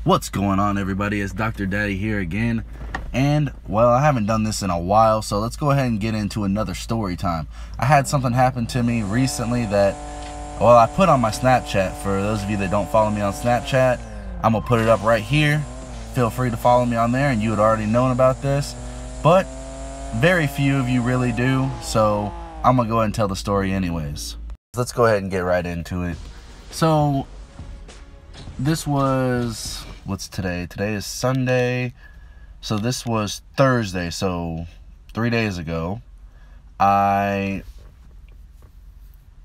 What's going on, everybody? It's Dr. Daddy here again. And, well, I haven't done this in a while, so let's go ahead and get into another story time. I had something happen to me recently that, well, I put on my Snapchat. For those of you that don't follow me on Snapchat, I'm going to put it up right here. Feel free to follow me on there, and you had already known about this. But very few of you really do, so I'm going to go ahead and tell the story anyways. Let's go ahead and get right into it. So, this was... what's today? Today is Sunday. So this was Thursday. So 3 days ago, I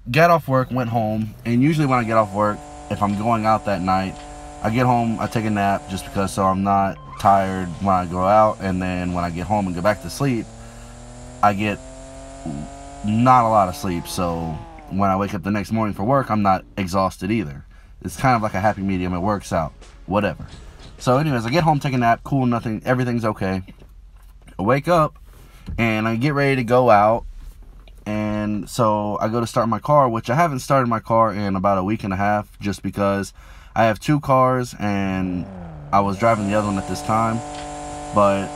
got off work, went home, and usually when I get off work, if I'm going out that night, I get home, I take a nap just because so I'm not tired when I go out, and then when I get home and go back to sleep, I get not a lot of sleep. So when I wake up the next morning for work, I'm not exhausted either. It's kind of like a happy medium. It works out. Whatever. So anyways, I get home, take a nap, cool, nothing, everything's okay. I wake up, and I get ready to go out, and so I go to start my car, which I haven't started my car in about a week and a half, just because I have two cars, and I was driving the other one at this time, but,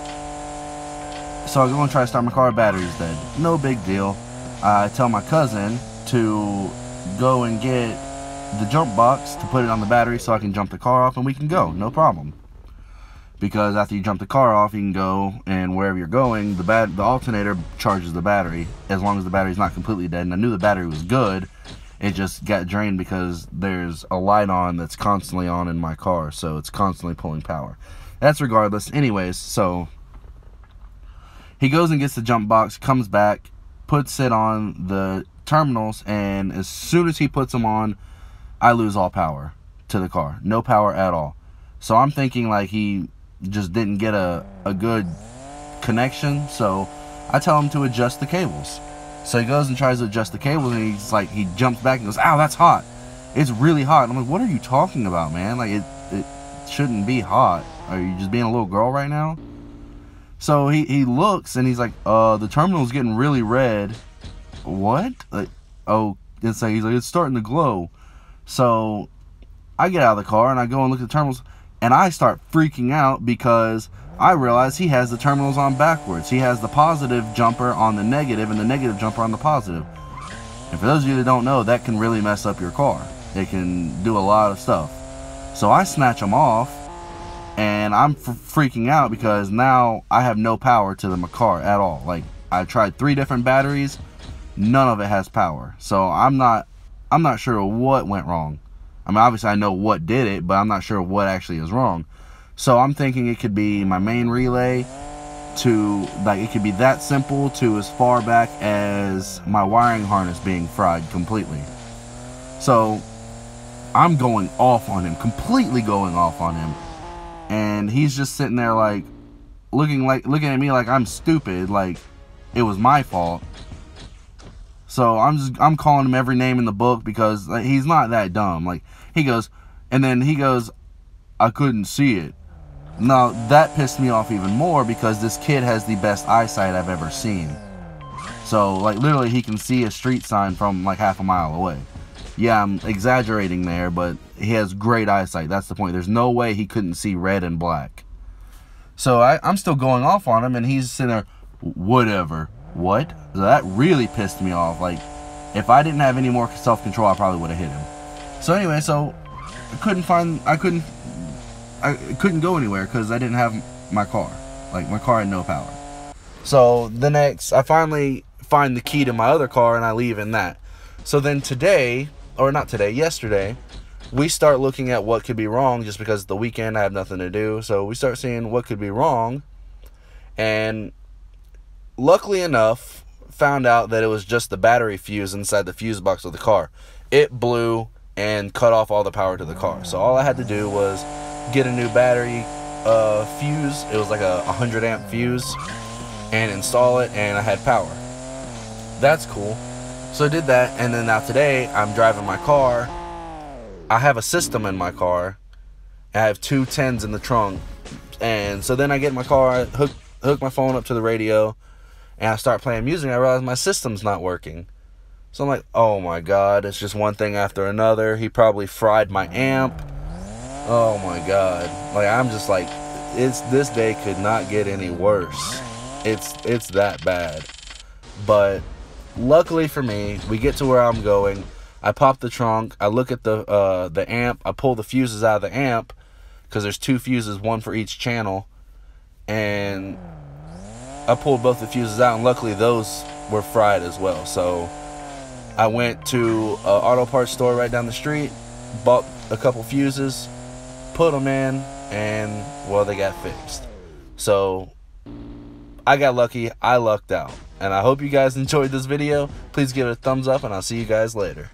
so I go and try to start my car, battery's dead. No big deal. I tell my cousin to go and get the jump box to put it on the battery so I can jump the car off and we can go, no problem. Because after you jump the car off, you can go, and wherever you're going, the alternator charges the battery as long as the battery's not completely dead. And I knew the battery was good, it just got drained because there's a light on that's constantly on in my car, so it's constantly pulling power. That's regardless. Anyways, so he goes and gets the jump box, comes back, puts it on the terminals, and as soon as he puts them on, I lose all power to the car. No power at all. So I'm thinking like he just didn't get a good connection. So I tell him to adjust the cables. So he goes and tries to adjust the cables, and he's like, he jumps back and goes, "Ow, that's hot. It's really hot." And I'm like, "What are you talking about, man? Like, it shouldn't be hot. Are you just being a little girl right now?" So he looks, and he's like, "The terminal's getting really red." What? Like, oh, he's like, "It's starting to glow." So I get out of the car and I go and look at the terminals, and I start freaking out because I realize he has the terminals on backwards. He has the positive jumper on the negative and the negative jumper on the positive. And for those of you that don't know, that can really mess up your car. It can do a lot of stuff. So I snatch them off, and I'm freaking out because now I have no power to the car at all. Like, I tried 3 different batteries, none of it has power. So I'm not sure what went wrong. I mean, obviously I know what did it, but I'm not sure what actually is wrong. So I'm thinking it could be my main relay to, like, it could be that simple to as far back as my wiring harness being fried completely. So I'm going off on him, completely going off on him. And he's just sitting there like, looking at me like I'm stupid, like it was my fault. So I'm calling him every name in the book because like, he's not that dumb. Like, he goes, "I couldn't see it." Now that pissed me off even more because this kid has the best eyesight I've ever seen. So like literally he can see a street sign from like half a mile away. Yeah, I'm exaggerating there, but he has great eyesight. That's the point. There's no way he couldn't see red and black. So I'm still going off on him, and he's sitting there, "Whatever." What? So that really pissed me off. Like, if I didn't have any more self-control, I probably would have hit him. So anyway, so I couldn't go anywhere because I didn't have my car. Like, my car had no power. So I finally find the key to my other car, and I leave in that. So then yesterday, we start looking at what could be wrong, just because it's the weekend, I have nothing to do. So we start seeing what could be wrong, and luckily enough, found out that it was just the battery fuse inside the fuse box of the car. It blew and cut off all the power to the car. So all I had to do was get a new battery fuse. It was like a 100 amp fuse, and install it, and I had power. That's cool. So I did that, and then now today I'm driving my car. I have a system in my car. I have 2 10s in the trunk, and so then I get in my car, hook my phone up to the radio, and I start playing music, and I realize my system's not working. So I'm like, oh my god, it's just one thing after another. He probably fried my amp. Oh my god. Like, I'm just like, this day could not get any worse. It's that bad. But luckily for me, we get to where I'm going. I pop the trunk. I look at the amp. I pull the fuses out of the amp because there's 2 fuses, one for each channel. And I pulled both the fuses out, and luckily those were fried as well. So I went to an auto parts store right down the street, bought a couple fuses, put them in, and well, they got fixed. So I got lucky. I lucked out. And I hope you guys enjoyed this video. Please give it a thumbs up, and I'll see you guys later.